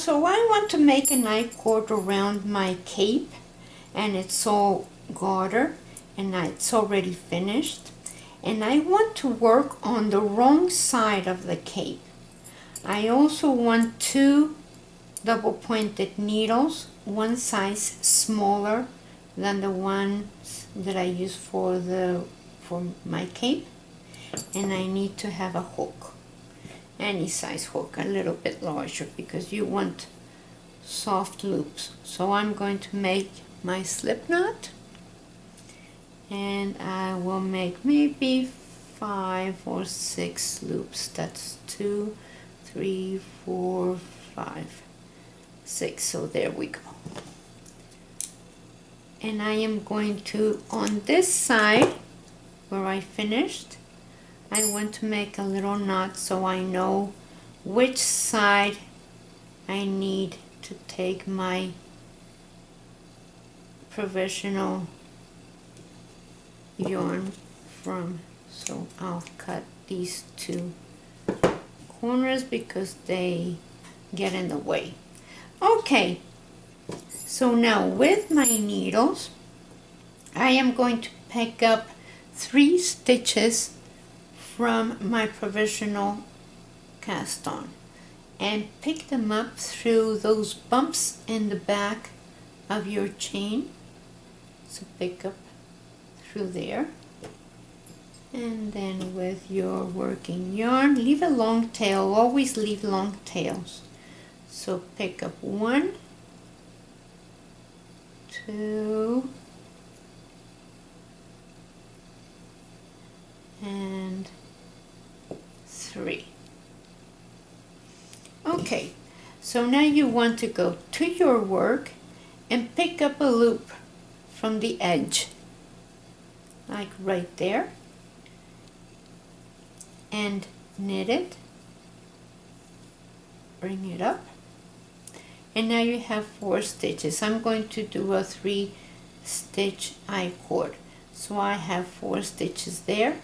So I want to make a knife cord around my cape, and it's all garter and it's already finished, and I want to work on the wrong side of the cape. I also want 2 double pointed needles, one size smaller than the ones that I use for my cape, and I need to have a hook, any size hook, a little bit larger because you want soft loops. So I'm going to make my slip knot, and I will make maybe 5 or 6 loops. That's 2, 3, 4, 5, 6. So there we go. And I am going to, on this side where I finished, I want to make a little knot so I know which side I need to take my provisional yarn from. So I'll cut these 2 corners because they get in the way. Okay, so now with my needles I am going to pick up 3 stitches from my provisional cast on and pick them up through those bumps in the back of your chain. So pick up through there, and then with your working yarn, leave a long tail. Always leave long tails. So pick up 1, 2, and 3. Okay, so now you want to go to your work and pick up a loop from the edge, like right there, and knit it, bring it up, and now you have 4 stitches. I'm going to do a 3 stitch I-cord, so I have 4 stitches there,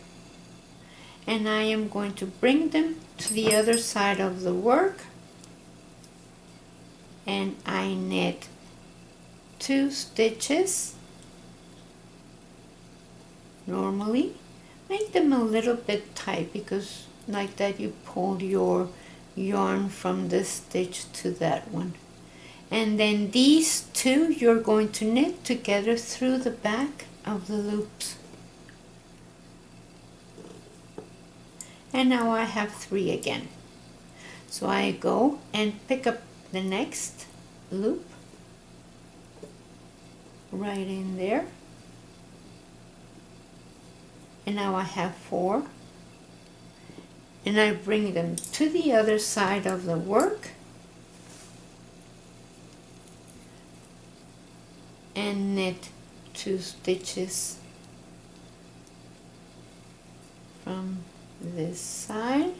and I am going to bring them to the other side of the work, and I knit 2 stitches normally. Make them a little bit tight because like that you pull your yarn from this stitch to that one, and then these 2 you're going to knit together through the back of the loops. And now I have 3 again. So I go and pick up the next loop right in there, and now I have 4, and I bring them to the other side of the work and knit 2 stitches from this side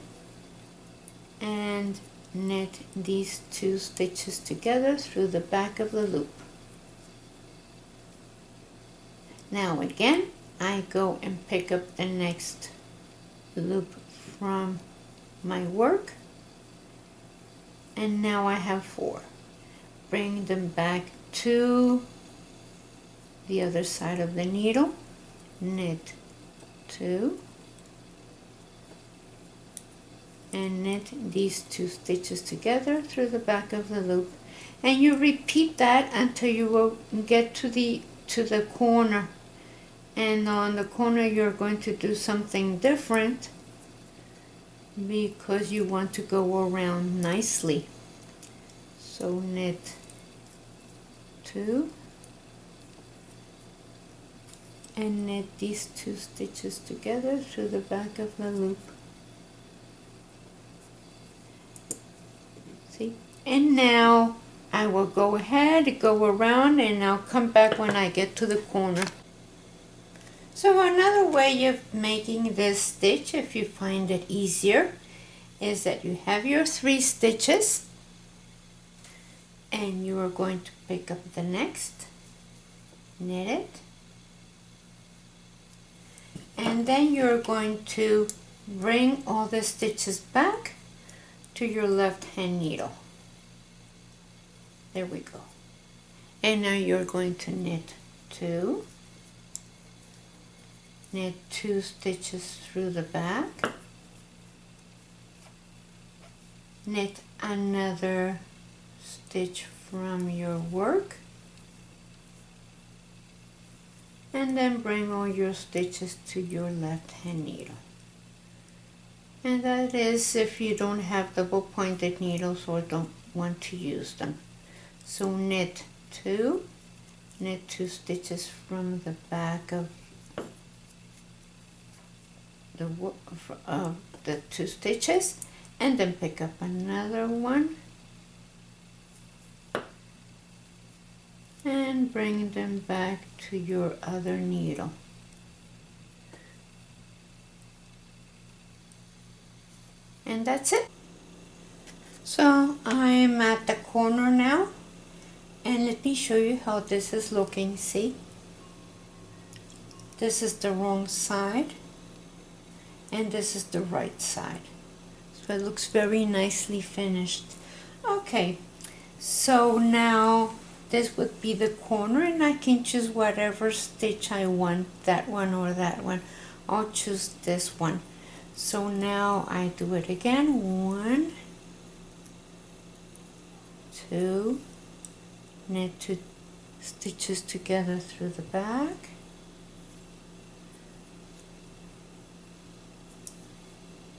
and knit these 2 stitches together through the back of the loop. Now again I go and pick up the next loop from my work, and now I have 4. Bring them back to the other side of the needle, knit 2, and knit these 2 stitches together through the back of the loop, and you repeat that until you will get to the corner. And on the corner you're going to do something different because you want to go around nicely. So knit 2 and knit these 2 stitches together through the back of the loop. See? And now I will go ahead, go around, and I'll come back when I get to the corner. So another way of making this stitch, if you find it easier, is that you have your 3 stitches and you are going to pick up the next, knit it, and then you're going to bring all the stitches back to your left hand needle. There we go. And now you're going to knit 2, knit 2 stitches through the back, knit another stitch from your work, and then bring all your stitches to your left hand needle. And that is if you don't have double pointed needles or don't want to use them. So knit 2, knit 2 stitches from the back of the 2 stitches, and then pick up another one and bring them back to your other needle. And that's it. So I'm at the corner now, and let me show you how this is looking. See, this is the wrong side and this is the right side, so it looks very nicely finished. Okay, so now this would be the corner, and I can choose whatever stitch I want, that one or that one. I'll choose this one. So now I do it again. 1, 2, knit 2 stitches together through the back,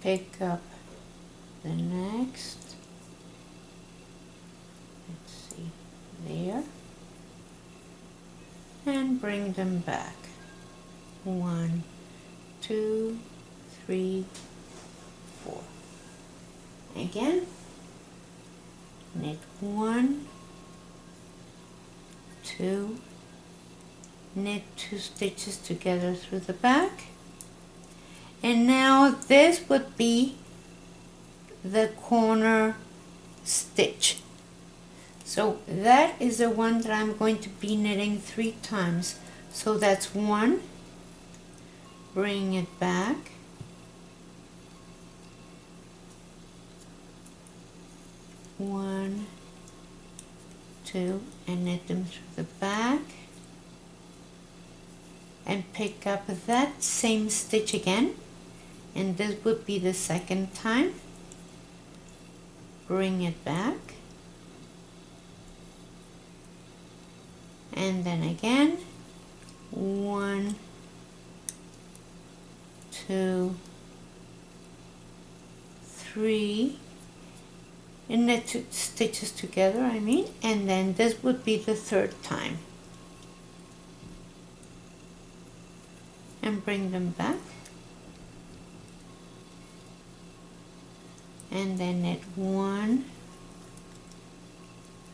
pick up the next, let's see, there, and bring them back. 1, 2, 3, 4. Again, knit 1, 2, knit 2 stitches together through the back, and now this would be the corner stitch. So that is the one that I'm going to be knitting 3 times. So that's 1, bring it back, 1, 2, and knit them through the back, and pick up that same stitch again, and this would be the second time. Bring it back, and then again, 1, 2, 3, and knit 2 stitches together, and then this would be the third time, and bring them back, and then knit 1,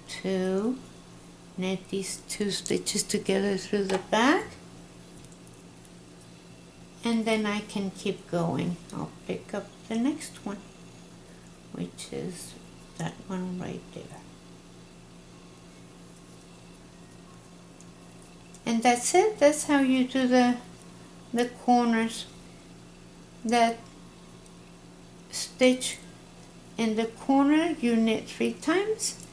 2, knit these 2 stitches together through the back, and then I can keep going. I'll pick up the next one, which is that one right there. And that's it. That's how you do the corners. That stitch in the corner you knit 3 times,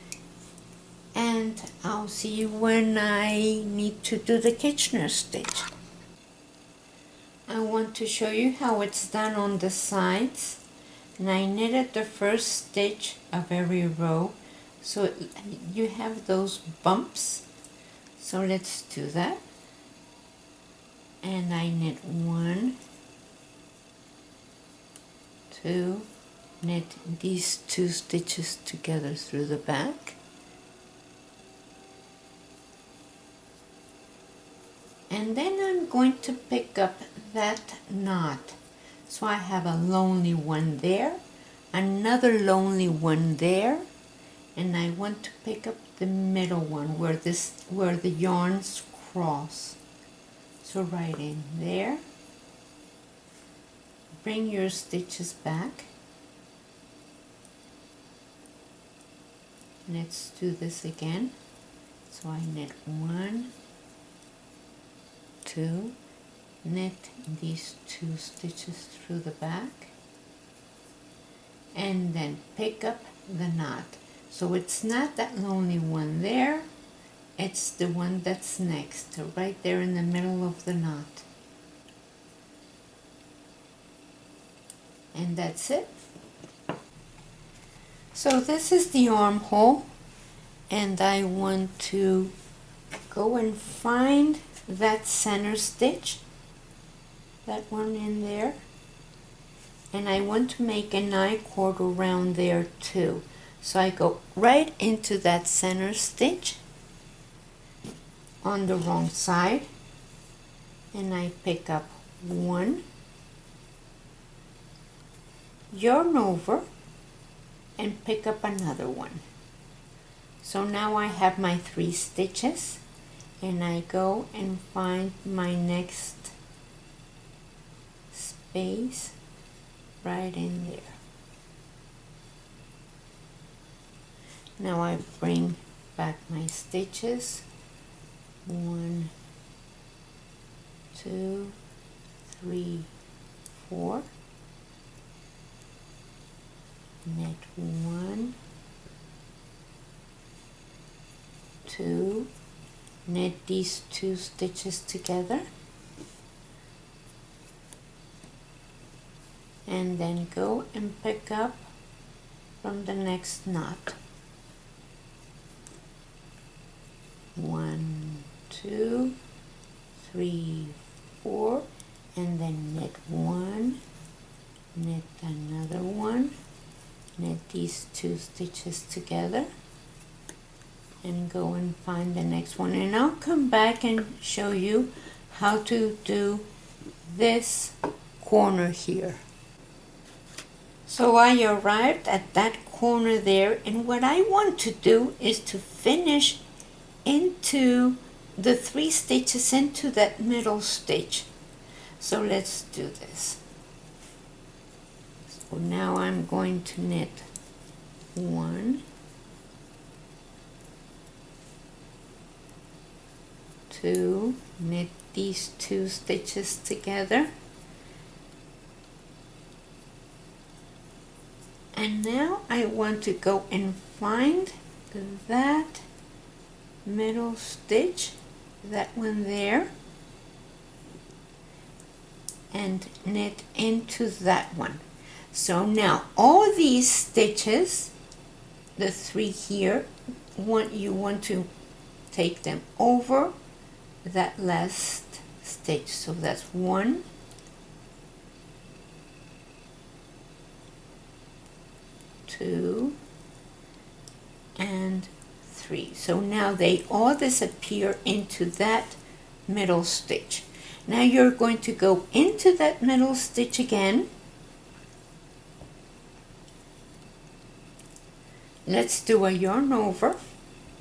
and I'll see you when I need to do the Kitchener stitch. I want to show you how it's done on the sides, and I knitted the first stitch of every row, so you have those bumps. So let's do that. And I knit 1, 2, knit these 2 stitches together through the back, and then I'm going to pick up that knot. So I have a lonely one there, another lonely one there, and I want to pick up the middle one where the yarns cross. So right in there, bring your stitches back. Let's do this again. So I knit 1, 2, knit these 2 stitches through the back, and then pick up the knot. So it's not that lonely one there, it's the one that's next, right there in the middle of the knot. And that's it. So this is the armhole, and I want to go and find that center stitch, that one in there, and I want to make a I-cord around there too. So I go right into that center stitch on the wrong side, and I pick up one, yarn over, and pick up another one. So now I have my 3 stitches, and I go and find my next space right in there. Now I bring back my stitches, 1, 2, 3, 4, knit 1, 2, knit these 2 stitches together, and then go and pick up from the next knot. 1, 2, 3, 4, and then knit 1, knit another one, knit these 2 stitches together, and go and find the next one. And I'll come back and show you how to do this corner here. So I arrived at that corner there, and what I want to do is to finish into the 3 stitches into that middle stitch. So let's do this. So now I'm going to knit 1, 2, knit these 2 stitches together, and now I want to go and find that middle stitch, that one there, and knit into that one. So now all these stitches, the 3 here, you want to take them over that last stitch. So that's 1, 2, and 3. So now they all disappear into that middle stitch. Now you're going to go into that middle stitch again. Let's do a yarn over,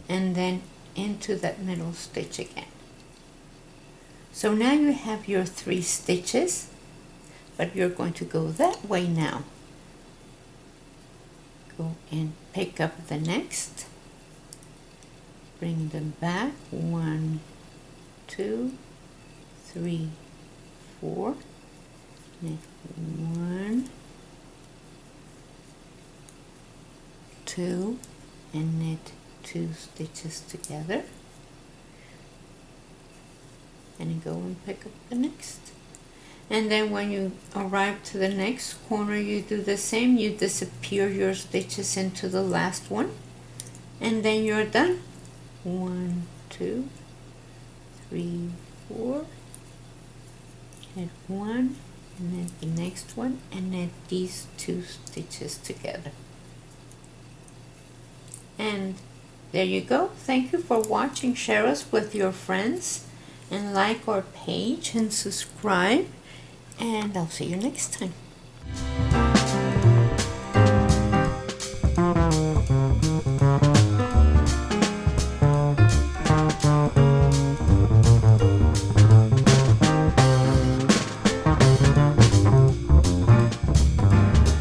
and then into that middle stitch again. So now you have your 3 stitches, but you're going to go that way now. Go and pick up the next, bring them back, 1, 2, 3, 4, knit 1, 2, and knit 2 stitches together, and go and pick up the next. And then when you arrive to the next corner, you do the same. You disappear your stitches into the last one, and then you're done. 1, 2, 3, 4, knit 1, knit the next one, and knit these 2 stitches together. And there you go. Thank you for watching. Share us with your friends, and like our page and subscribe, and I'll see you next time.